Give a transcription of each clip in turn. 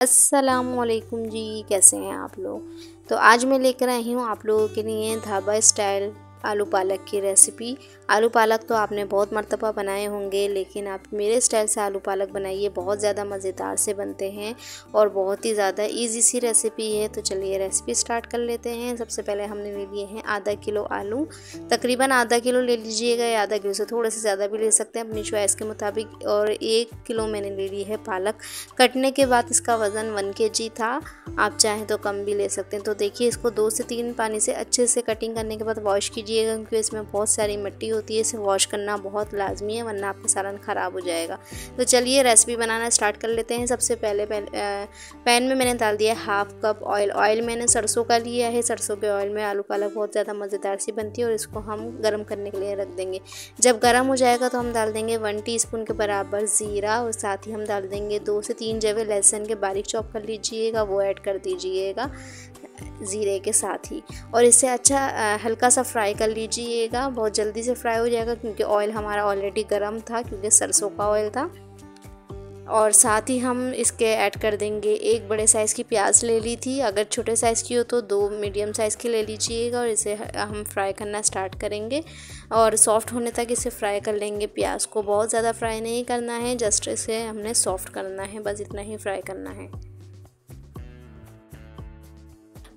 अस्सलामुअलैकुम जी, कैसे हैं आप लोग। तो आज मैं लेकर आई हूँ आप लोगों के लिए ढाबा स्टाइल आलू पालक की रेसिपी। आलू पालक तो आपने बहुत मर्तबा बनाए होंगे, लेकिन आप मेरे स्टाइल से आलू पालक बनाइए, बहुत ज़्यादा मज़ेदार से बनते हैं और बहुत ही ज़्यादा इजी सी रेसिपी है। तो चलिए रेसिपी स्टार्ट कर लेते हैं। सबसे पहले हमने ले लिए हैं आधा किलो आलू, तकरीबन आधा किलो ले लीजिएगा या आधा किलो से थोड़े से ज़्यादा भी ले सकते हैं अपनी चॉइस के मुताबिक। और 1 किलो मैंने ले ली है पालक। कटने के बाद इसका वज़न 1 kg था, आप चाहें तो कम भी ले सकते हैं। तो देखिए इसको 2 से 3 पानी से अच्छे से कटिंग करने के बाद वॉश कीजिएगा, क्योंकि इसमें बहुत सारी मिट्टी होती है, इसे वॉश करना बहुत लाजमी है वरना आपका सालन ख़राब हो जाएगा। तो चलिए रेसिपी बनाना स्टार्ट कर लेते हैं। सबसे पहले पैन में मैंने डाल दिया 1/2 कप ऑयल। ऑयल मैंने सरसों का लिया है। सरसों के ऑयल में आलू पालक बहुत ज़्यादा मज़ेदार सी बनती है और इसको हम गर्म करने के लिए रख देंगे। जब गर्म हो जाएगा तो हम डाल देंगे 1 टीस्पून के बराबर ज़ीरा और साथ ही हम डाल देंगे 2 से 3 जवे लहसुन के बारीक चॉप कर लीजिएगा, वो ऐड कर दीजिएगा ज़ीरे के साथ ही। और इसे अच्छा हल्का सा फ्राई कर लीजिएगा, बहुत जल्दी से फ्राई हो जाएगा क्योंकि ऑयल हमारा ऑलरेडी गर्म था, क्योंकि सरसों का ऑयल था। और साथ ही हम इसके ऐड कर देंगे 1 बड़े साइज़ की प्याज ले ली थी, अगर छोटे साइज़ की हो तो 2 मीडियम साइज़ की ले लीजिएगा। और इसे हम फ्राई करना स्टार्ट करेंगे और सॉफ़्ट होने तक इसे फ्राई कर लेंगे। प्याज को बहुत ज़्यादा फ्राई नहीं करना है, जस्ट इसे हमने सॉफ़्ट करना है, बस इतना ही फ्राई करना है।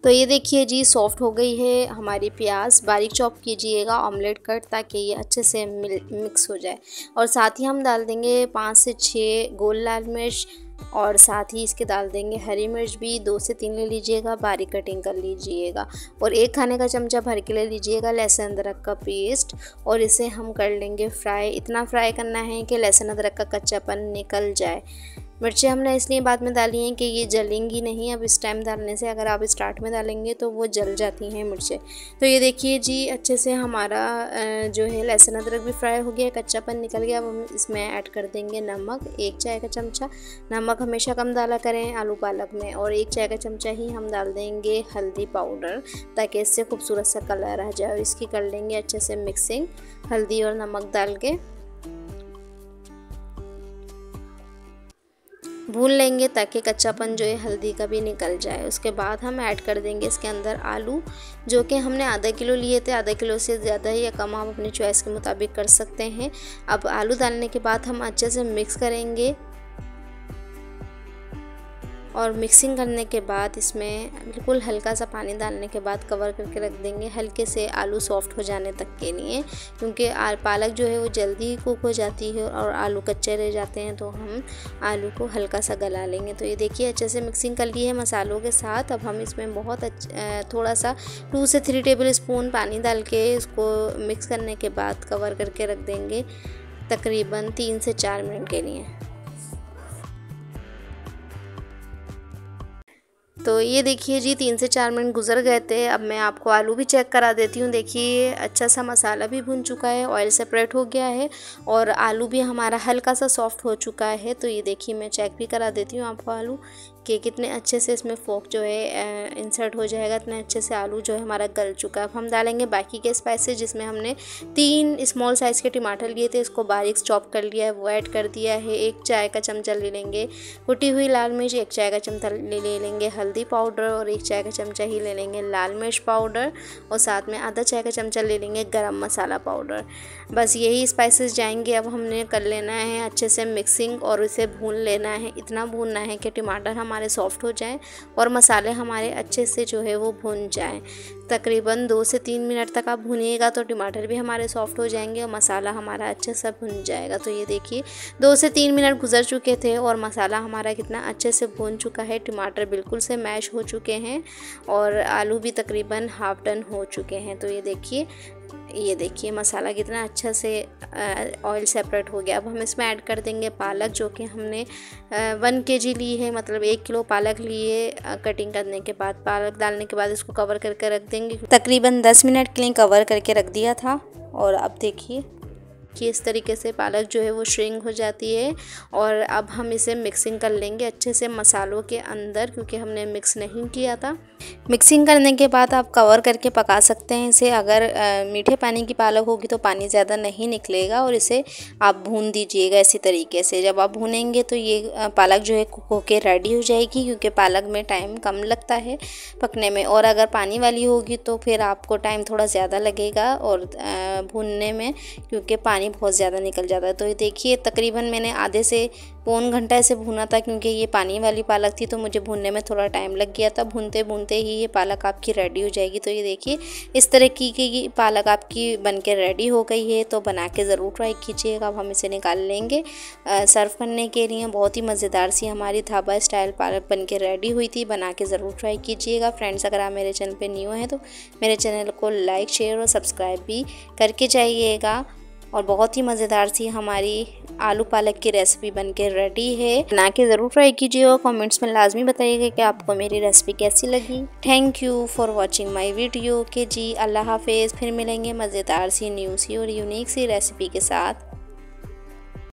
तो ये देखिए जी सॉफ़्ट हो गई है हमारी प्याज। बारीक चॉप कीजिएगा ऑमलेट कट, ताकि ये अच्छे से मिक्स हो जाए। और साथ ही हम डाल देंगे 5 से 6 गोल लाल मिर्च और साथ ही इसके डाल देंगे हरी मिर्च भी 2 से 3 ले लीजिएगा, बारीक कटिंग कर लीजिएगा। और 1 खाने का चमचा भर के ले लीजिएगा लहसुन अदरक का पेस्ट और इसे हम कर लेंगे फ्राई। इतना फ्राई करना है कि लहसुन अदरक का कच्चापन निकल जाए। मिर्चें हमने इसलिए बाद में डाली हैं कि ये जलेंगी नहीं अब इस टाइम डालने से, अगर आप स्टार्ट में डालेंगे तो वो जल जाती हैं मिर्चें। तो ये देखिए जी अच्छे से हमारा जो है लहसुन अदरक भी फ्राई हो गया, कच्चापन निकल गया। अब हम इसमें ऐड कर देंगे नमक, 1 चाय का चमचा। नमक हमेशा कम डाला करें आलू पालक में। और 1 चाय का चमचा ही हम डाल देंगे हल्दी पाउडर, ताकि इससे खूबसूरत सा कलर आ जाए। और इसकी कर लेंगे अच्छे से मिक्सिंग हल्दी और नमक डाल के भून लेंगे, ताकि कच्चापन जो है हल्दी का भी निकल जाए। उसके बाद हम ऐड कर देंगे इसके अंदर आलू, जो कि हमने आधा किलो लिए थे। आधा किलो से ज़्यादा या कम आप अपनी चॉइस के मुताबिक कर सकते हैं। अब आलू डालने के बाद हम अच्छे से मिक्स करेंगे और मिक्सिंग करने के बाद इसमें बिल्कुल हल्का सा पानी डालने के बाद कवर करके रख देंगे, हल्के से आलू सॉफ्ट हो जाने तक के लिए, क्योंकि पालक जो है वो जल्दी ही कुक हो जाती है और आलू कच्चे रह जाते हैं। तो हम आलू को हल्का सा गला लेंगे। तो ये देखिए अच्छे से मिक्सिंग कर ली है मसालों के साथ। अब हम इसमें थोड़ा सा 2 से 3 टेबल स्पून पानी डाल के इसको मिक्स करने के बाद कवर करके रख देंगे तकरीबन 3 से 4 मिनट के लिए। तो ये देखिए जी 3 से 4 मिनट गुजर गए थे। अब मैं आपको आलू भी चेक करा देती हूँ। देखिए अच्छा सा मसाला भी भुन चुका है, ऑयल सेपरेट हो गया है और आलू भी हमारा हल्का सा सॉफ्ट हो चुका है। तो ये देखिए मैं चेक भी करा देती हूँ आपको आलू कि कितने अच्छे से इसमें फोक जो है इंसर्ट हो जाएगा, इतने अच्छे से आलू जो है हमारा गल चुका है। अब हम डालेंगे बाकी के स्पाइसेस, जिसमें हमने 3 स्मॉल साइज़ के टमाटर लिए थे, इसको बारीक चॉप कर लिया है, वो ऐड कर दिया है। 1 चाय का चमचा ले लेंगे कुटी हुई लाल मिर्च, 1 चाय का चमचा ले लेंगे हल्दी पाउडर और 1 चाय का चमचा ही ले लेंगे लाल मिर्च पाउडर और साथ में आधा चाय का चमचा ले लेंगे गरम मसाला पाउडर। बस यही स्पाइसेस जाएंगे। अब हमने कर लेना है अच्छे से मिक्सिंग और इसे भून लेना है। इतना भूनना है कि टमाटर हमारे सॉफ्ट हो जाएं और मसाले हमारे अच्छे से जो है वो भून जाएं। तकरीबन 2 से 3 मिनट तक आप भूनिएगा तो टमाटर भी हमारे सॉफ्ट हो जाएंगे और मसाला हमारा अच्छे से भुन जाएगा। तो ये देखिए 2 से 3 मिनट गुजर चुके थे और मसाला हमारा कितना अच्छे से भून चुका है। टमाटर बिल्कुल से मैश हो चुके हैं और आलू भी तकरीबन हाफ डन हो चुके हैं। तो ये देखिए मसाला कितना अच्छा से ऑयल सेपरेट हो गया। अब हम इसमें ऐड कर देंगे पालक, जो कि हमने 1 kg ली है, मतलब 1 किलो पालक लिए। कटिंग करने के बाद पालक डालने के बाद इसको कवर करके रख देंगे। तकरीबन 10 मिनट के लिए कवर करके रख दिया था। और अब देखिए देखिए इस तरीके से पालक जो है वो श्रिंक हो जाती है। और अब हम इसे मिक्सिंग कर लेंगे अच्छे से मसालों के अंदर, क्योंकि हमने मिक्स नहीं किया था। मिक्सिंग करने के बाद आप कवर करके पका सकते हैं इसे। अगर मीठे पानी की पालक होगी तो पानी ज़्यादा नहीं निकलेगा, और इसे आप भून दीजिएगा इसी तरीके से। जब आप भूनेंगे तो ये पालक जो है कुक होके रेडी हो जाएगी, क्योंकि पालक में टाइम कम लगता है पकने में। और अगर पानी वाली होगी तो फिर आपको टाइम थोड़ा ज़्यादा लगेगा और भूनने में, क्योंकि पानी बहुत ज़्यादा निकल जाता है। तो ये देखिए तकरीबन मैंने आधे से पौन घंटा इसे भूना था, क्योंकि ये पानी वाली पालक थी तो मुझे भूनने में थोड़ा टाइम लग गया था। भूनते भूनते ही ये पालक आपकी रेडी हो जाएगी। तो ये देखिए इस तरह की पालक आपकी बनके रेडी हो गई है। तो बना के ज़रूर ट्राई कीजिएगा। अब हम इसे निकाल लेंगे सर्व करने के लिए। बहुत ही मज़ेदार सी हमारी ढाबा स्टाइल पालक बनके रेडी हुई थी। बना के ज़रूर ट्राई कीजिएगा फ्रेंड्स। अगर आप मेरे चैनल पे न्यू हैं तो मेरे चैनल को लाइक शेयर और सब्सक्राइब भी करके जाइएगा। और बहुत ही मज़ेदार सी हमारी आलू पालक की रेसिपी बनके रेडी है। बना के ज़रूर ट्राई कीजिएगा। कमेंट्स में लाजमी बताइएगा कि आपको मेरी रेसिपी कैसी लगी। Thank you for watching my video. के जी अल्लाह हाफिज़। फिर मिलेंगे मज़ेदार सी न्यू सी और यूनिक सी रेसिपी के साथ।